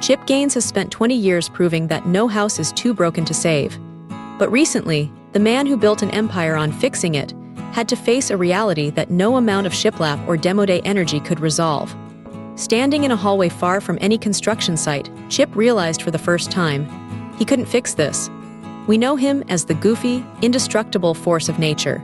Chip Gaines has spent 20 years proving that no house is too broken to save. But recently, the man who built an empire on fixing it had to face a reality that no amount of shiplap or demo day energy could resolve. Standing in a hallway far from any construction site, Chip realized for the first time he couldn't fix this. We know him as the goofy, indestructible force of nature.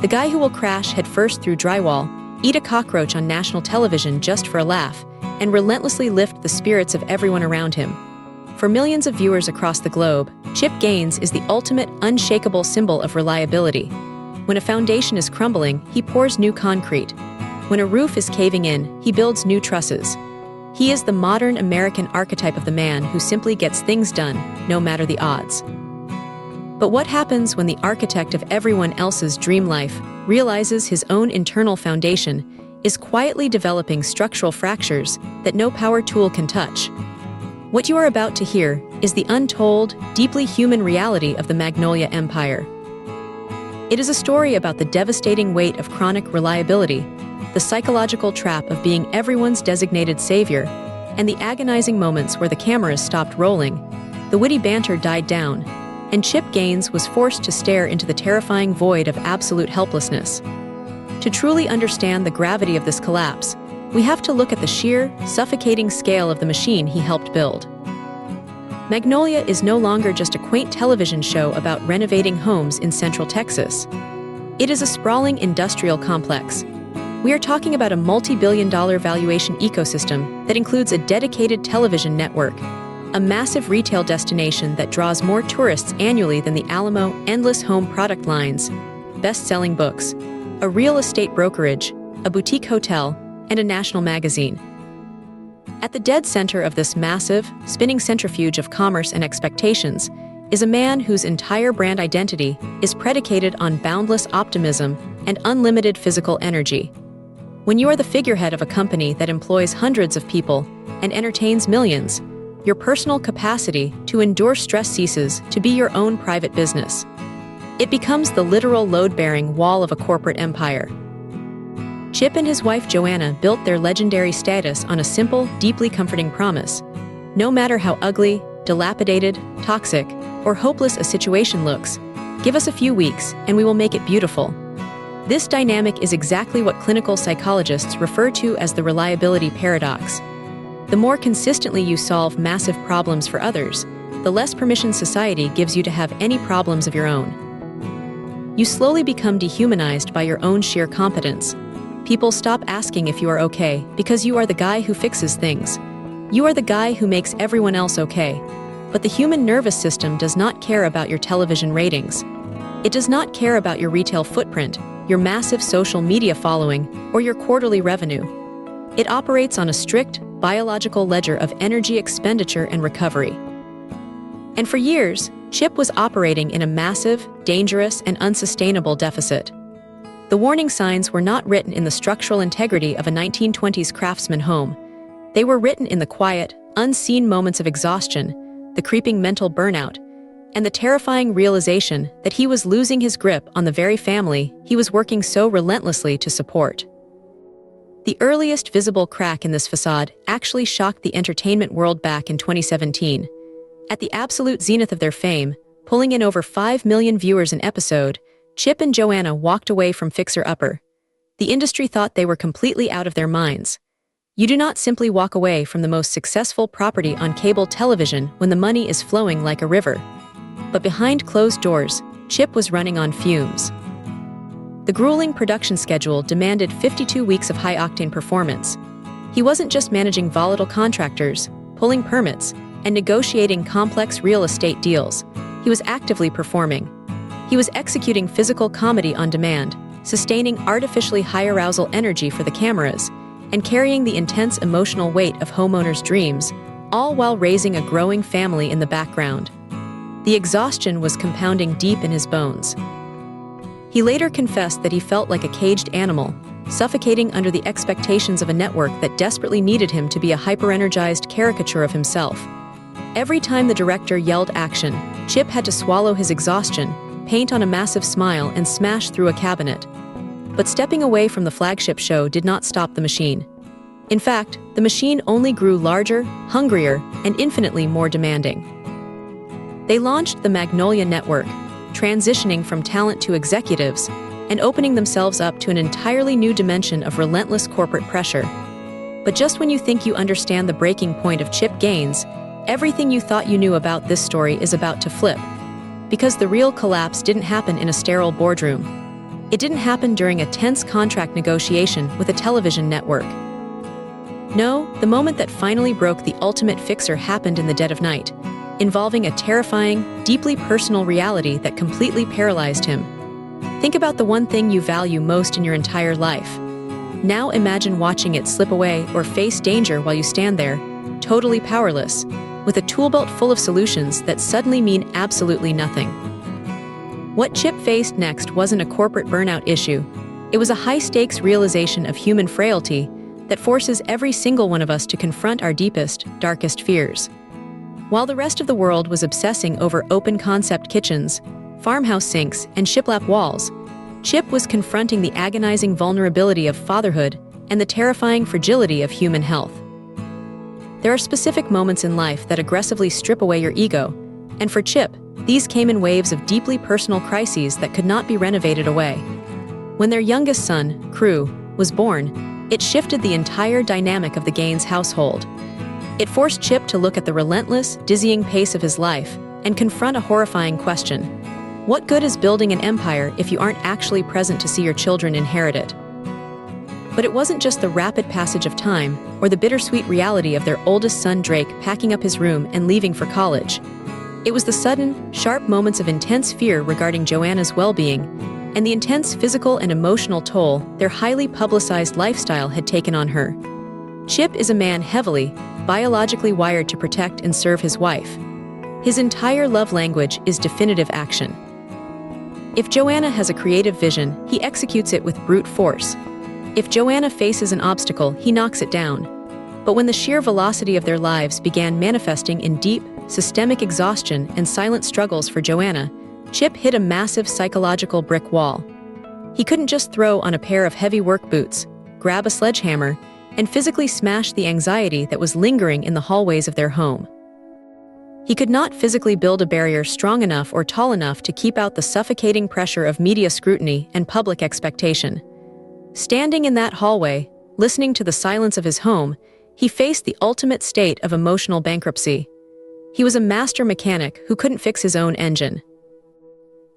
The guy who will crash headfirst through drywall, eat a cockroach on national television just for a laugh, and relentlessly lift the spirits of everyone around him. For millions of viewers across the globe, Chip Gaines is the ultimate, unshakable symbol of reliability. When a foundation is crumbling, he pours new concrete. When a roof is caving in, he builds new trusses. He is the modern American archetype of the man who simply gets things done, no matter the odds. But what happens when the architect of everyone else's dream life realizes his own internal foundation is quietly developing structural fractures that no power tool can touch? What you are about to hear is the untold, deeply human reality of the Magnolia Empire. It is a story about the devastating weight of chronic reliability, the psychological trap of being everyone's designated savior, and the agonizing moments where the cameras stopped rolling, the witty banter died down, and Chip Gaines was forced to stare into the terrifying void of absolute helplessness. To truly understand the gravity of this collapse, we have to look at the sheer, suffocating scale of the machine he helped build. Magnolia is no longer just a quaint television show about renovating homes in Central Texas. It is a sprawling industrial complex. We are talking about a multi-billion-dollar valuation ecosystem that includes a dedicated television network, a massive retail destination that draws more tourists annually than the Alamo endless home product lines, best-selling books, a real estate brokerage, a boutique hotel, and a national magazine. At the dead center of this massive, spinning centrifuge of commerce and expectations is a man whose entire brand identity is predicated on boundless optimism and unlimited physical energy. When you are the figurehead of a company that employs hundreds of people and entertains millions, your personal capacity to endure stress ceases to be your own private business. It becomes the literal load-bearing wall of a corporate empire. Chip and his wife Joanna built their legendary status on a simple, deeply comforting promise. No matter how ugly, dilapidated, toxic, or hopeless a situation looks, give us a few weeks and we will make it beautiful. This dynamic is exactly what clinical psychologists refer to as the reliability paradox. The more consistently you solve massive problems for others, the less permission society gives you to have any problems of your own. You slowly become dehumanized by your own sheer competence. People stop asking if you are okay because you are the guy who fixes things. You are the guy who makes everyone else okay. But the human nervous system does not care about your television ratings. It does not care about your retail footprint, your massive social media following, or your quarterly revenue. It operates on a strict, biological ledger of energy expenditure and recovery. And for years, Chip was operating in a massive, dangerous, and unsustainable deficit. The warning signs were not written in the structural integrity of a 1920s craftsman home. They were written in the quiet, unseen moments of exhaustion, the creeping mental burnout, and the terrifying realization that he was losing his grip on the very family he was working so relentlessly to support. The earliest visible crack in this facade actually shocked the entertainment world back in 2017. At the absolute zenith of their fame, pulling in over 5 million viewers an episode, Chip and Joanna walked away from Fixer Upper. The industry thought they were completely out of their minds. You do not simply walk away from the most successful property on cable television when the money is flowing like a river. But behind closed doors, Chip was running on fumes. The grueling production schedule demanded 52 weeks of high-octane performance. He wasn't just managing volatile contractors, pulling permits, and negotiating complex real estate deals. He was actively performing. He was executing physical comedy on demand, sustaining artificially high arousal energy for the cameras, and carrying the intense emotional weight of homeowners' dreams, all while raising a growing family in the background. The exhaustion was compounding deep in his bones. He later confessed that he felt like a caged animal, suffocating under the expectations of a network that desperately needed him to be a hyper-energized caricature of himself. Every time the director yelled action, Chip had to swallow his exhaustion, paint on a massive smile, and smash through a cabinet. But stepping away from the flagship show did not stop the machine. In fact, the machine only grew larger, hungrier, and infinitely more demanding. They launched the Magnolia network, transitioning from talent to executives, and opening themselves up to an entirely new dimension of relentless corporate pressure. But just when you think you understand the breaking point of Chip Gaines, everything you thought you knew about this story is about to flip. Because the real collapse didn't happen in a sterile boardroom. It didn't happen during a tense contract negotiation with a television network. No, the moment that finally broke the ultimate fixer happened in the dead of night, involving a terrifying, deeply personal reality that completely paralyzed him. Think about the one thing you value most in your entire life. Now imagine watching it slip away or face danger while you stand there, totally powerless, with a tool belt full of solutions that suddenly mean absolutely nothing. What Chip faced next wasn't a corporate burnout issue. It was a high-stakes realization of human frailty that forces every single one of us to confront our deepest, darkest fears. While the rest of the world was obsessing over open-concept kitchens, farmhouse sinks, and shiplap walls, Chip was confronting the agonizing vulnerability of fatherhood and the terrifying fragility of human health. There are specific moments in life that aggressively strip away your ego, and for Chip, these came in waves of deeply personal crises that could not be renovated away. When their youngest son, Crew, was born, it shifted the entire dynamic of the Gaines household. It forced Chip to look at the relentless, dizzying pace of his life and confront a horrifying question. What good is building an empire if you aren't actually present to see your children inherit it? But it wasn't just the rapid passage of time or the bittersweet reality of their oldest son Drake packing up his room and leaving for college. It was the sudden, sharp moments of intense fear regarding Joanna's well-being and the intense physical and emotional toll their highly publicized lifestyle had taken on her. Chip is a man heavily, biologically wired to protect and serve his wife. His entire love language is definitive action. If Joanna has a creative vision, he executes it with brute force. If Joanna faces an obstacle, he knocks it down. But when the sheer velocity of their lives began manifesting in deep, systemic exhaustion and silent struggles for Joanna, Chip hit a massive psychological brick wall. He couldn't just throw on a pair of heavy work boots, grab a sledgehammer, and physically smash the anxiety that was lingering in the hallways of their home. He could not physically build a barrier strong enough or tall enough to keep out the suffocating pressure of media scrutiny and public expectation. Standing in that hallway, listening to the silence of his home, he faced the ultimate state of emotional bankruptcy. He was a master mechanic who couldn't fix his own engine.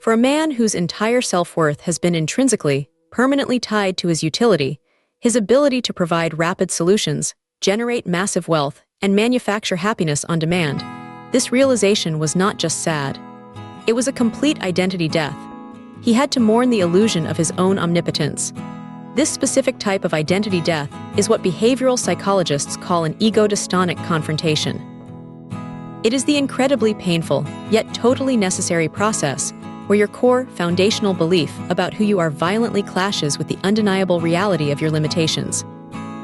For a man whose entire self-worth has been intrinsically, permanently tied to his utility, his ability to provide rapid solutions, generate massive wealth, and manufacture happiness on demand, this realization was not just sad. It was a complete identity death. He had to mourn the illusion of his own omnipotence. This specific type of identity death is what behavioral psychologists call an ego-dystonic confrontation. It is the incredibly painful, yet totally necessary process where your core, foundational belief about who you are violently clashes with the undeniable reality of your limitations.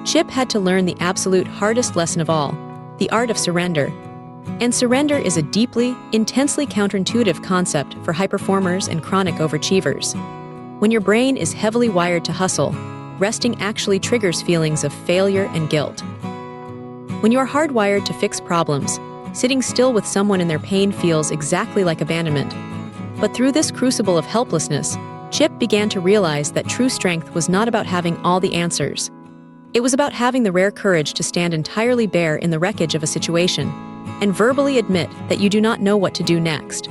Chip had to learn the absolute hardest lesson of all, the art of surrender. And surrender is a deeply, intensely counterintuitive concept for high performers and chronic overachievers. When your brain is heavily wired to hustle, resting actually triggers feelings of failure and guilt. When you are hardwired to fix problems, sitting still with someone in their pain feels exactly like abandonment. But through this crucible of helplessness, Chip began to realize that true strength was not about having all the answers. It was about having the rare courage to stand entirely bare in the wreckage of a situation and verbally admit that you do not know what to do next.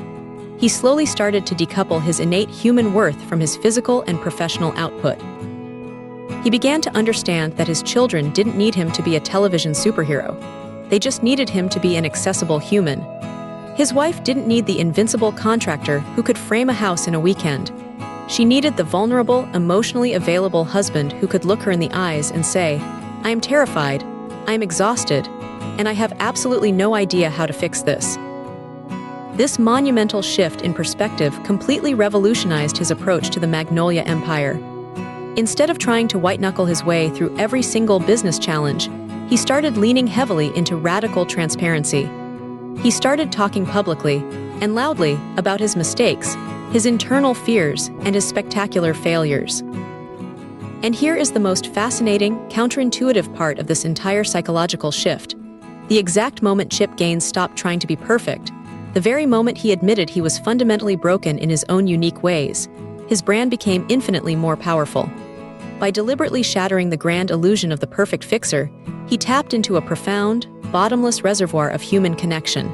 He slowly started to decouple his innate human worth from his physical and professional output. He began to understand that his children didn't need him to be a television superhero. They just needed him to be an accessible human. His wife didn't need the invincible contractor who could frame a house in a weekend. She needed the vulnerable, emotionally available husband who could look her in the eyes and say, "I am terrified, I am exhausted, and I have absolutely no idea how to fix this." This monumental shift in perspective completely revolutionized his approach to the Magnolia empire. Instead of trying to white-knuckle his way through every single business challenge, he started leaning heavily into radical transparency. He started talking publicly and loudly about his mistakes, his internal fears, and his spectacular failures. And here is the most fascinating, counterintuitive part of this entire psychological shift. The exact moment Chip Gaines stopped trying to be perfect, the very moment he admitted he was fundamentally broken in his own unique ways, his brand became infinitely more powerful. By deliberately shattering the grand illusion of the perfect fixer, he tapped into a profound, bottomless reservoir of human connection.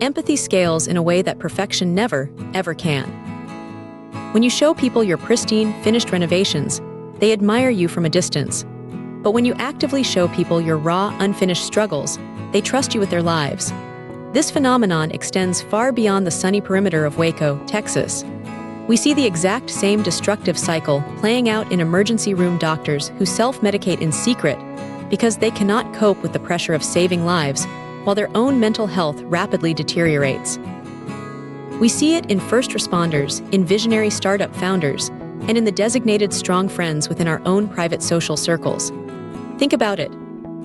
Empathy scales in a way that perfection never, ever can. When you show people your pristine, finished renovations, they admire you from a distance. But when you actively show people your raw, unfinished struggles, they trust you with their lives. This phenomenon extends far beyond the sunny perimeter of Waco, Texas. We see the exact same destructive cycle playing out in emergency room doctors who self-medicate in secret because they cannot cope with the pressure of saving lives while their own mental health rapidly deteriorates. We see it in first responders, in visionary startup founders, and in the designated strong friends within our own private social circles. Think about it.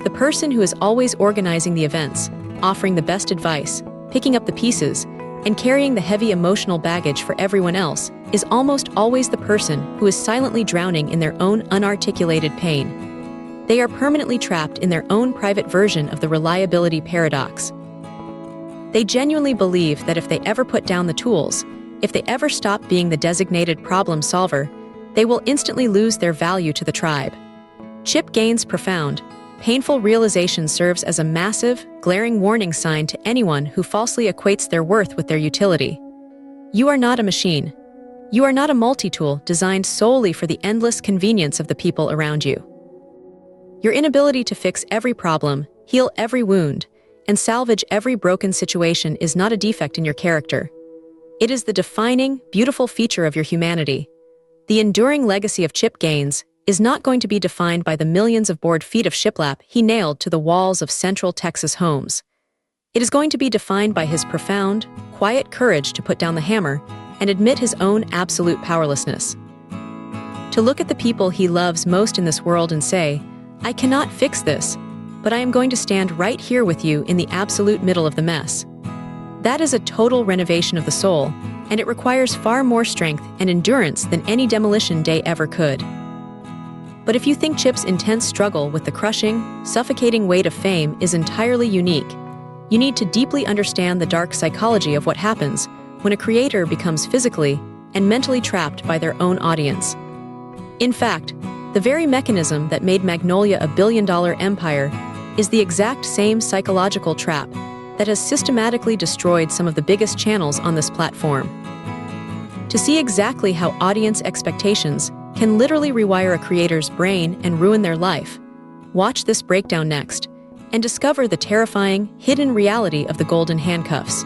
The person who is always organizing the events, offering the best advice, picking up the pieces, and carrying the heavy emotional baggage for everyone else is almost always the person who is silently drowning in their own unarticulated pain. They are permanently trapped in their own private version of the reliability paradox. They genuinely believe that if they ever put down the tools, if they ever stop being the designated problem solver, they will instantly lose their value to the tribe. Chip Gaines' profound, painful realization serves as a massive, glaring warning sign to anyone who falsely equates their worth with their utility. You are not a machine. You are not a multi-tool designed solely for the endless convenience of the people around you. Your inability to fix every problem, heal every wound, and salvage every broken situation is not a defect in your character. It is the defining, beautiful feature of your humanity. The enduring legacy of Chip Gaines is not going to be defined by the millions of board feet of shiplap he nailed to the walls of Central Texas homes. It is going to be defined by his profound, quiet courage to put down the hammer and admit his own absolute powerlessness. To look at the people he loves most in this world and say, "I cannot fix this, but I am going to stand right here with you in the absolute middle of the mess." That is a total renovation of the soul, and it requires far more strength and endurance than any demolition day ever could. But if you think Chip's intense struggle with the crushing, suffocating weight of fame is entirely unique, you need to deeply understand the dark psychology of what happens when a creator becomes physically and mentally trapped by their own audience. In fact, the very mechanism that made Magnolia a billion-dollar empire is the exact same psychological trap that has systematically destroyed some of the biggest channels on this platform. To see exactly how audience expectations can literally rewire a creator's brain and ruin their life, watch this breakdown next and discover the terrifying, hidden reality of the golden handcuffs.